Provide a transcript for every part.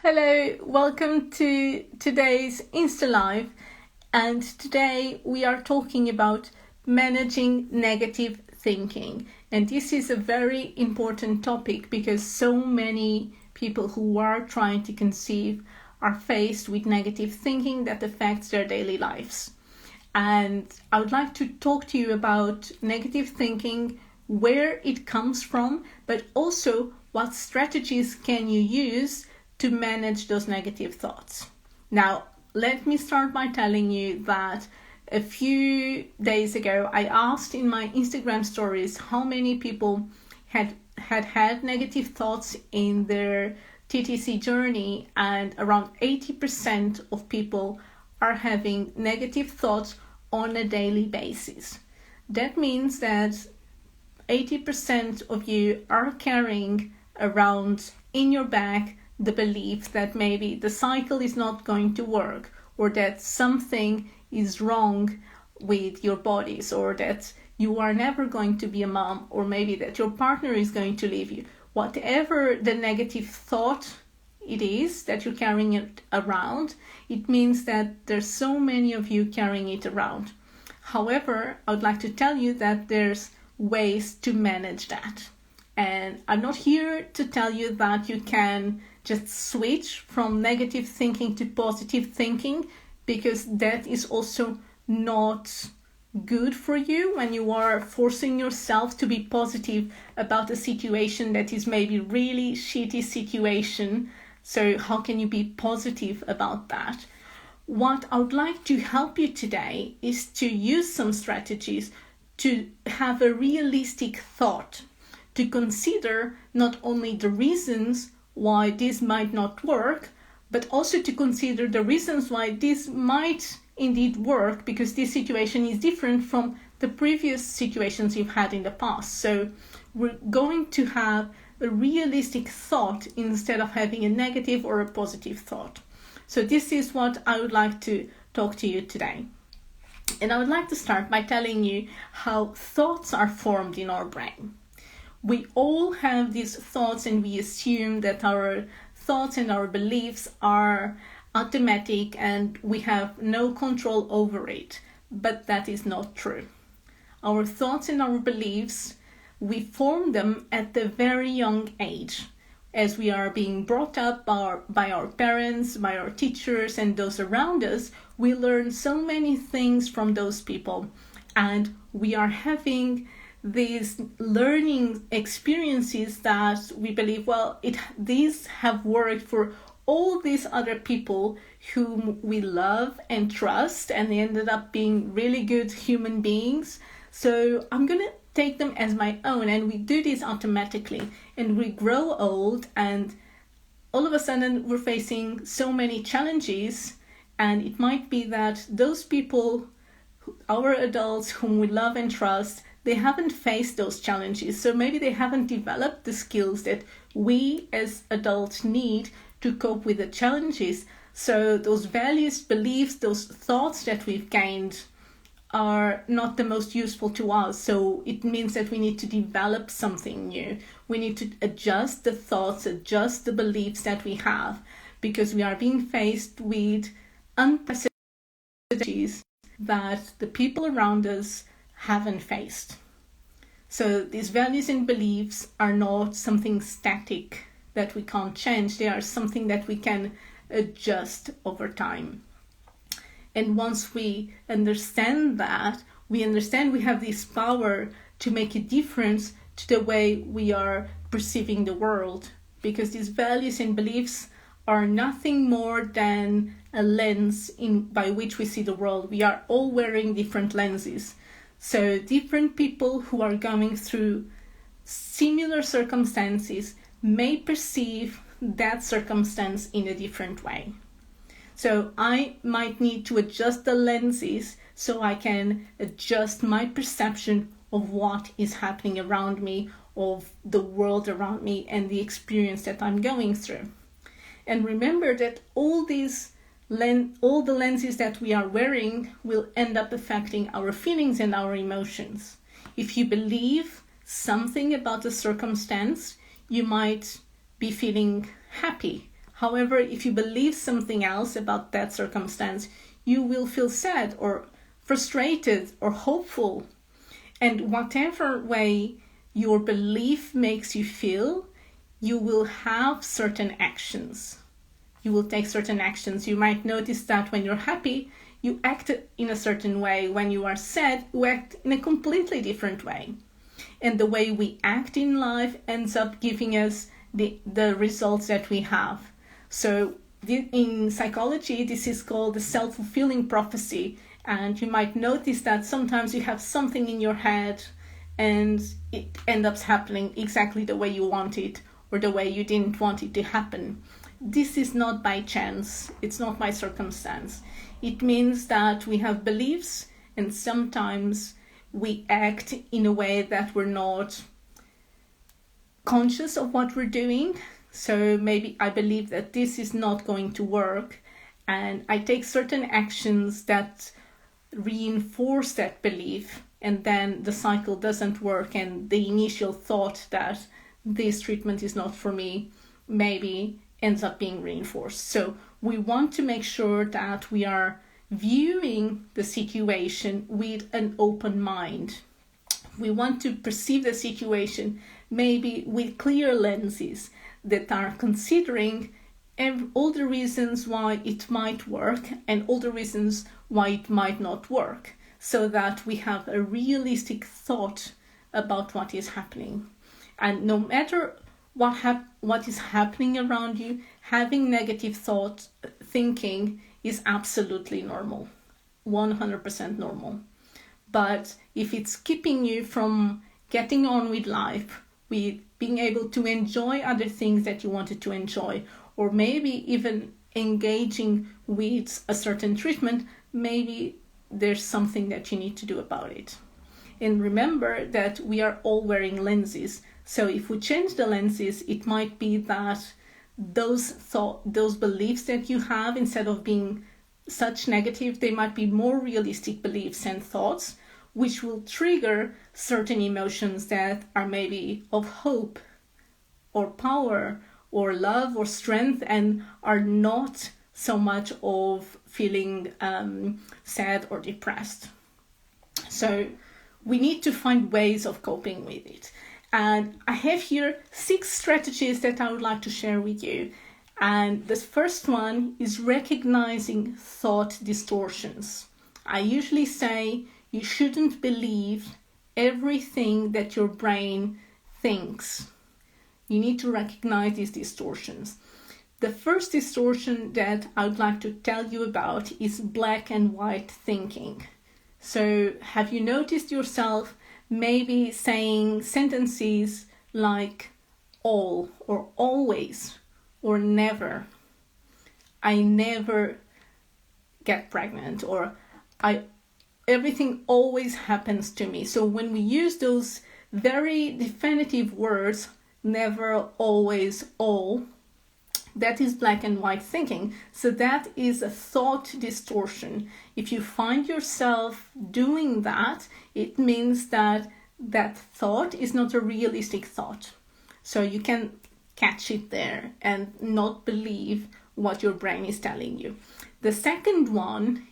Hello, welcome to today's InstaLive, and today we are talking about managing negative thinking. And this is a very important topic because so many people who are trying to conceive are faced with negative thinking that affects their daily lives. And I would like to talk to you about negative thinking, where it comes from, but also what strategies can you use to manage those negative thoughts. Now, let me start by telling you that a few days ago, I asked in my Instagram stories how many people had negative thoughts in their TTC journey, and around 80% of people are having negative thoughts on a daily basis. That means that 80% of you are carrying around in your back the belief that maybe the cycle is not going to work, or that something is wrong with your bodies, or that you are never going to be a mom, or maybe that your partner is going to leave you. Whatever the negative thought it is that you're carrying it around, it means that there's so many of you carrying it around. However, I would like to tell you that there's ways to manage that. And I'm not here to tell you that you can just switch from negative thinking to positive thinking, because that is also not good for you when you are forcing yourself to be positive about a situation that is maybe really shitty situation. So how can you be positive about that? What I would like to help you today is to use some strategies to have a realistic thought, to consider not only the reasons why this might not work, but also to consider the reasons why this might indeed work, because this situation is different from the previous situations you've had in the past. So we're going to have a realistic thought instead of having a negative or a positive thought. So this is what I would like to talk to you today. And I would like to start by telling you how thoughts are formed in our brain. We all have these thoughts, and we assume that our thoughts and our beliefs are automatic and we have no control over it. But that is not true. Our thoughts and our beliefs, we form them at a very young age. As we are being brought up by our parents, by our teachers, and those around us, we learn so many things from those people. And we are having these learning experiences that we believe, these have worked for all these other people whom we love and trust, and they ended up being really good human beings. So I'm going to take them as my own, and we do this automatically, and we grow old, and all of a sudden we're facing so many challenges, and it might be that those people, our adults whom we love and trust, they haven't faced those challenges. So maybe they haven't developed the skills that we as adults need to cope with the challenges. So those values, beliefs, those thoughts that we've gained are not the most useful to us. So it means that we need to develop something new. We need to adjust the thoughts, adjust the beliefs that we have, because we are being faced with unprecedented challenges that the people around us haven't faced. So these values and beliefs are not something static that we can't change. They are something that we can adjust over time. And once we understand that, we understand we have this power to make a difference to the way we are perceiving the world, because these values and beliefs are nothing more than a lens by which we see the world. We are all wearing different lenses. So different people who are going through similar circumstances may perceive that circumstance in a different way. So I might need to adjust the lenses so I can adjust my perception of what is happening around me, of the world around me, and the experience that I'm going through. And remember that all the lenses that we are wearing will end up affecting our feelings and our emotions. If you believe something about a circumstance, you might be feeling happy However, if you believe something else about that circumstance, you will feel sad or frustrated or hopeful. And whatever way your belief makes you feel, you will have certain actions. You will take certain actions. You might notice that when you're happy, you act in a certain way. When you are sad, you act in a completely different way. And the way we act in life ends up giving us the results that we have. So in psychology, this is called the self-fulfilling prophecy. And you might notice that sometimes you have something in your head and it ends up happening exactly the way you want it or the way you didn't want it to happen. This is not by chance. It's not by circumstance. It means that we have beliefs and sometimes we act in a way that we're not conscious of what we're doing. So maybe I believe that this is not going to work and I take certain actions that reinforce that belief, and then the cycle doesn't work and the initial thought that this treatment is not for me maybe ends up being reinforced. So we want to make sure that we are viewing the situation with an open mind. We want to perceive the situation maybe with clear lenses that are considering all the reasons why it might work and all the reasons why it might not work, so that we have a realistic thought about what is happening. And no matter what is happening around you, having negative thinking is absolutely normal, 100% normal. But if it's keeping you from getting on with life, with being able to enjoy other things that you wanted to enjoy, or maybe even engaging with a certain treatment, maybe there's something that you need to do about it. And remember that we are all wearing lenses. So if we change the lenses, it might be that those beliefs that you have, instead of being such negative, they might be more realistic beliefs and thoughts, which will trigger certain emotions that are maybe of hope or power or love or strength, and are not so much of feeling sad or depressed. So we need to find ways of coping with it. And I have here 6 strategies that I would like to share with you. And the first one is recognizing thought distortions. I usually say you shouldn't believe everything that your brain thinks. You need to recognize these distortions. The first distortion that I would like to tell you about is black and white thinking. So have you noticed yourself maybe saying sentences like all or always or never? I never get pregnant, or everything always happens to me. So when we use those very definitive words, never, always, all, that is black and white thinking. So that is a thought distortion. If you find yourself doing that, it means that that thought is not a realistic thought. So you can catch it there and not believe what your brain is telling you. The second one,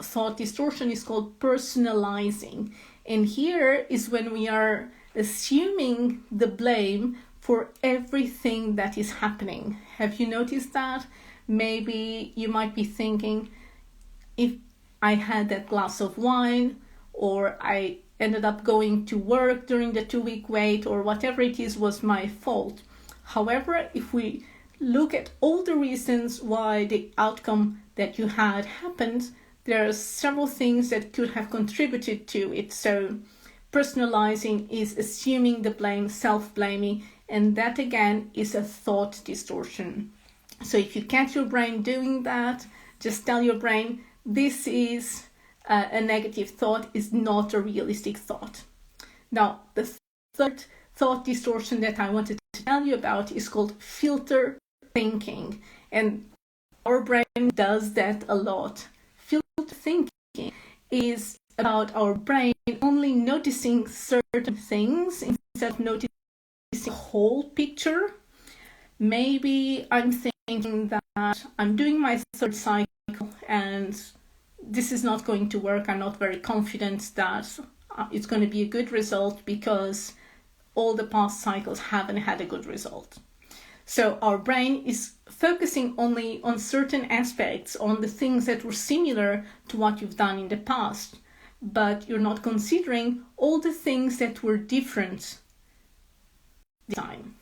thought distortion, is called personalizing. And here is when we are assuming the blame for everything that is happening. Have you noticed that? Maybe you might be thinking, if I had that glass of wine, or I ended up going to work during the 2-week wait, or whatever it is was my fault. However, if we look at all the reasons why the outcome that you had happened, there are several things that could have contributed to it. So personalizing is assuming the blame, self-blaming, and that again is a thought distortion. So if you catch your brain doing that, just tell your brain, this is a negative thought, is not a realistic thought. Now, the third thought distortion that I wanted to tell you about is called filter thinking. And our brain does that a lot. Filter thinking is about our brain only noticing certain things instead of noticing the whole picture. Maybe I'm thinking thinking that I'm doing my third cycle and this is not going to work. I'm not very confident that it's going to be a good result because all the past cycles haven't had a good result. So our brain is focusing only on certain aspects, on the things that were similar to what you've done in the past, but you're not considering all the things that were different this time.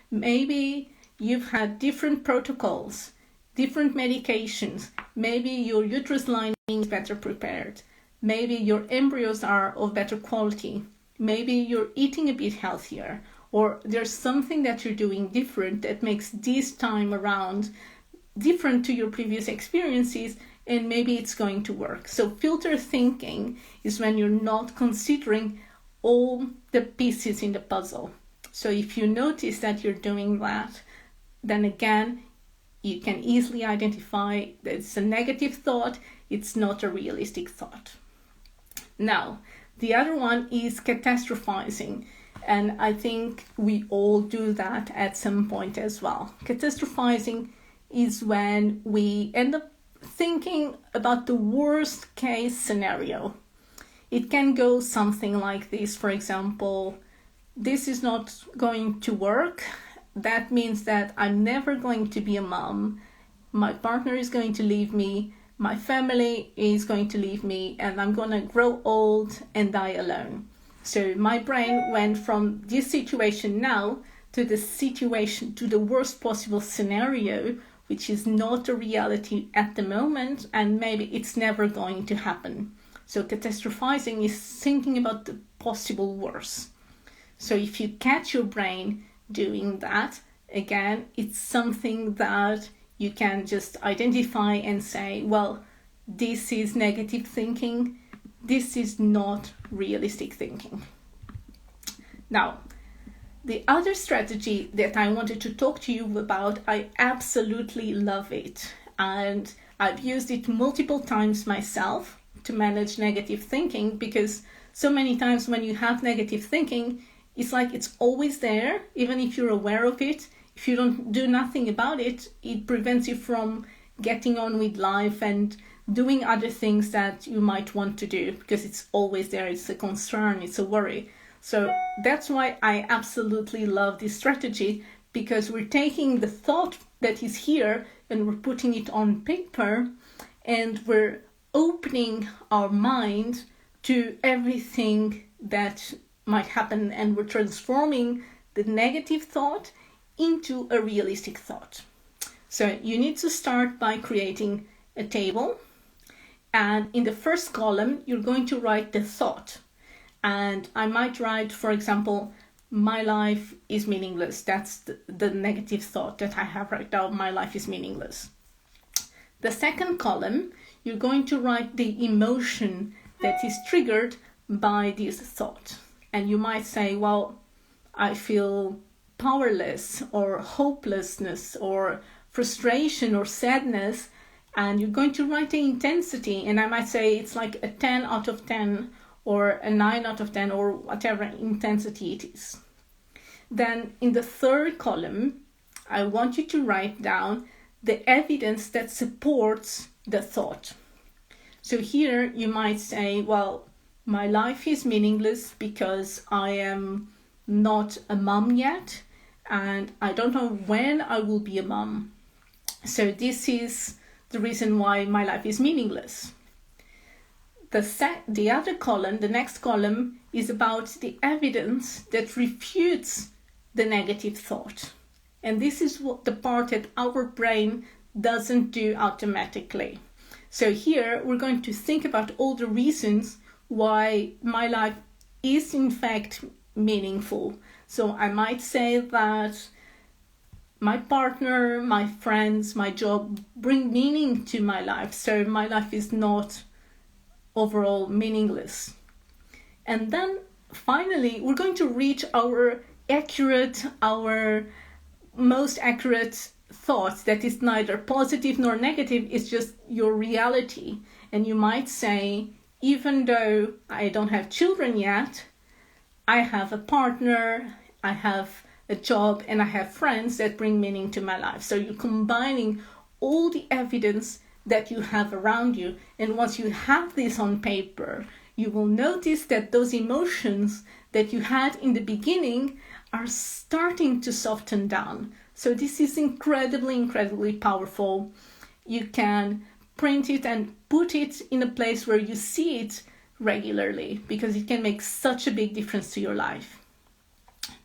Maybe you've had different protocols, different medications. Maybe your uterus lining is better prepared. Maybe your embryos are of better quality. Maybe you're eating a bit healthier, or there's something that you're doing different that makes this time around different to your previous experiences, and maybe it's going to work. So filter thinking is when you're not considering all the pieces in the puzzle. So if you notice that you're doing that, then again, you can easily identify that it's a negative thought, it's not a realistic thought. Now, the other one is catastrophizing. And I think we all do that at some point as well. Catastrophizing is when we end up thinking about the worst case scenario. It can go something like this. For example, this is not going to work. That means that I'm never going to be a mom. My partner is going to leave me. My family is going to leave me, and I'm going to grow old and die alone. So my brain went from this situation now to the situation, to the worst possible scenario, which is not a reality at the moment, and maybe it's never going to happen. So catastrophizing is thinking about the possible worst. So if you catch your brain doing that, again, it's something that you can just identify and say, well, this is negative thinking. This is not realistic thinking. Now, the other strategy that I wanted to talk to you about, I absolutely love it. And I've used it multiple times myself to manage negative thinking, because so many times when you have negative thinking, it's like it's always there, even if you're aware of it. If you don't do nothing about it, it prevents you from getting on with life and doing other things that you might want to do, because it's always there. It's a concern, it's a worry. So that's why I absolutely love this strategy, because we're taking the thought that is here and we're putting it on paper, and we're opening our mind to everything that might happen, and we're transforming the negative thought into a realistic thought. So you need to start by creating a table, and in the first column you're going to write the thought. And I might write, for example, my life is meaningless. That's the negative thought that I have right now. My life is meaningless. The second column, you're going to write the emotion that is triggered by this thought. And you might say, well, I feel powerless, or hopelessness, or frustration, or sadness. And you're going to write the intensity. And I might say it's like a 10 out of 10, or a 9 out of 10, or whatever intensity it is. Then in the third column, I want you to write down the evidence that supports the thought. So here you might say, well, my life is meaningless because I am not a mom yet, and I don't know when I will be a mom. So this is the reason why my life is meaningless. The other column, the next column, is about the evidence that refutes the negative thought. And this is what the part that our brain doesn't do automatically. So here we're going to think about all the reasons why my life is in fact meaningful. So I might say that my partner, my friends, my job bring meaning to my life. So my life is not overall meaningless. And then finally, we're going to reach our most accurate thought that is neither positive nor negative, it's just your reality. And you might say, even though I don't have children yet, I have a partner, I have a job, and I have friends that bring meaning to my life. So you're combining all the evidence that you have around you. And once you have this on paper, you will notice that those emotions that you had in the beginning are starting to soften down. So this is incredibly powerful. You can print it and put it in a place where you see it regularly, because it can make such a big difference to your life.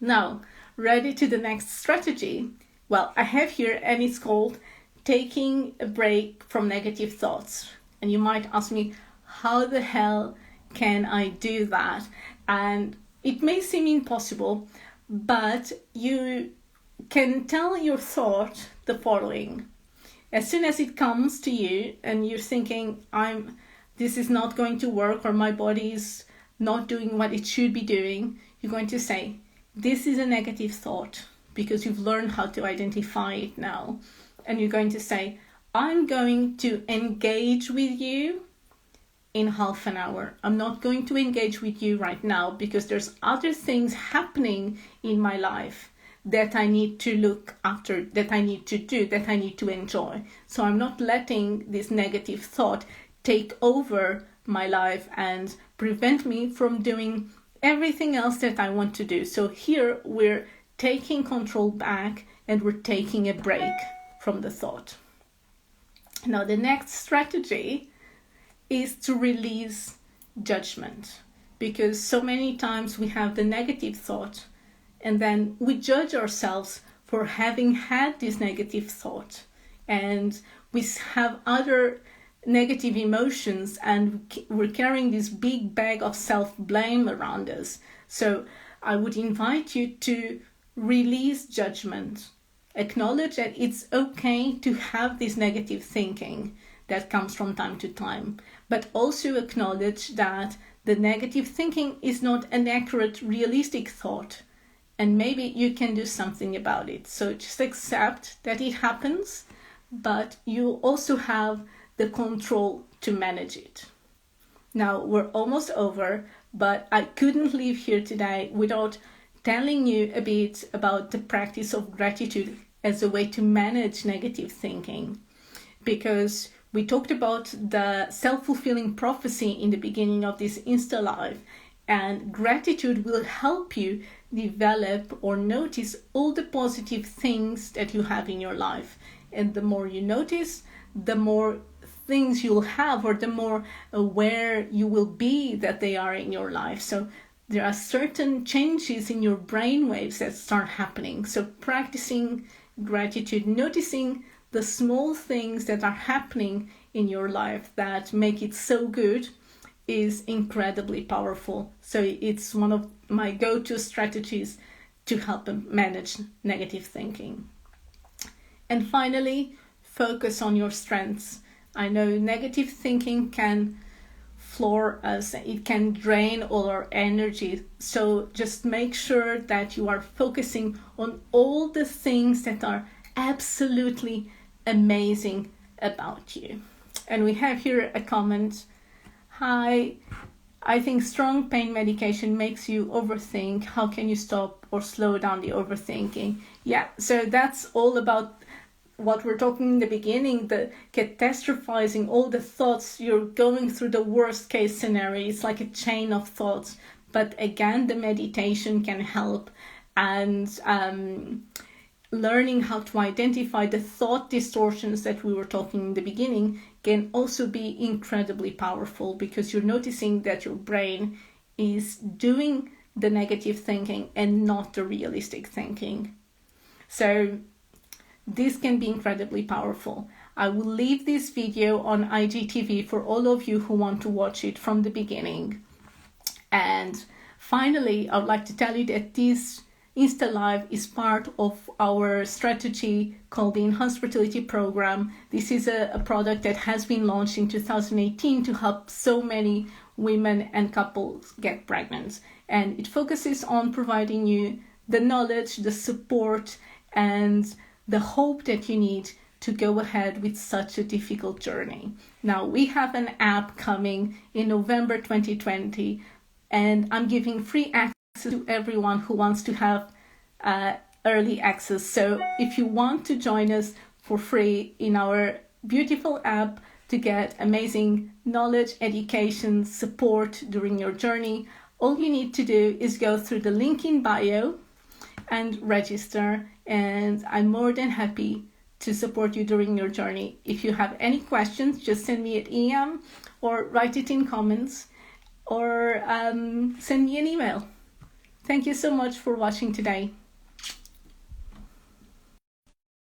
Now, ready to the next strategy? Well, I have here, and it's called taking a break from negative thoughts. And you might ask me, how the hell can I do that? And it may seem impossible, but you can tell your thought the following. As soon as it comes to you and you're thinking, this is not going to work, or my body is not doing what it should be doing, you're going to say, this is a negative thought, because you've learned how to identify it now. And you're going to say, I'm going to engage with you in half an hour. I'm not going to engage with you right now because there's other things happening in my life that I need to look after, that I need to do, that I need to enjoy. So I'm not letting this negative thought take over my life and prevent me from doing everything else that I want to do. So here we're taking control back, and we're taking a break from the thought. Now, the next strategy is to release judgment, because so many times we have the negative thought and then we judge ourselves for having had this negative thought, and we have other negative emotions, and we're carrying this big bag of self-blame around us. So I would invite you to release judgment. Acknowledge that it's okay to have this negative thinking that comes from time to time, but also acknowledge that the negative thinking is not an accurate, realistic thought, and maybe you can do something about it. So just accept that it happens, but you also have the control to manage it. Now, we're almost over, but I couldn't leave here today without telling you a bit about the practice of gratitude as a way to manage negative thinking, because we talked about the self-fulfilling prophecy in the beginning of this InstaLive, and gratitude will help you develop or notice all the positive things that you have in your life. And the more you notice, the more things you'll have, or the more aware you will be that they are in your life. So there are certain changes in your brain waves that start happening. So practicing gratitude, noticing the small things that are happening in your life that make it so good, is incredibly powerful. So it's one of my go-to strategies to help manage negative thinking. And finally, focus on your strengths. I know negative thinking can floor us, it can drain all our energy. So just make sure that you are focusing on all the things that are absolutely amazing about you. And we have here a comment. Hi, I think strong pain medication makes you overthink. How can you stop or slow down the overthinking? Yeah, so that's all about what we're talking in the beginning, the catastrophizing, all the thoughts. You're going through the worst case scenario. It's like a chain of thoughts. But again, the meditation can help. And learning how to identify the thought distortions that we were talking in the beginning can also be incredibly powerful, because you're noticing that your brain is doing the negative thinking and not the realistic thinking. So this can be incredibly powerful. I will leave this video on IGTV for all of you who want to watch it from the beginning. And finally, I would like to tell you that this InstaLive is part of our strategy called the Enhanced Fertility Program. This is a product that has been launched in 2018 to help so many women and couples get pregnant. And it focuses on providing you the knowledge, the support, and the hope that you need to go ahead with such a difficult journey. Now, we have an app coming in November 2020, and I'm giving free access to everyone who wants to have early access. So if you want to join us for free in our beautiful app to get amazing knowledge, education, support during your journey, all you need to do is go through the link in bio and register. And I'm more than happy to support you during your journey. If you have any questions, just send me an EM or write it in comments or send me an email. Thank you so much for watching today.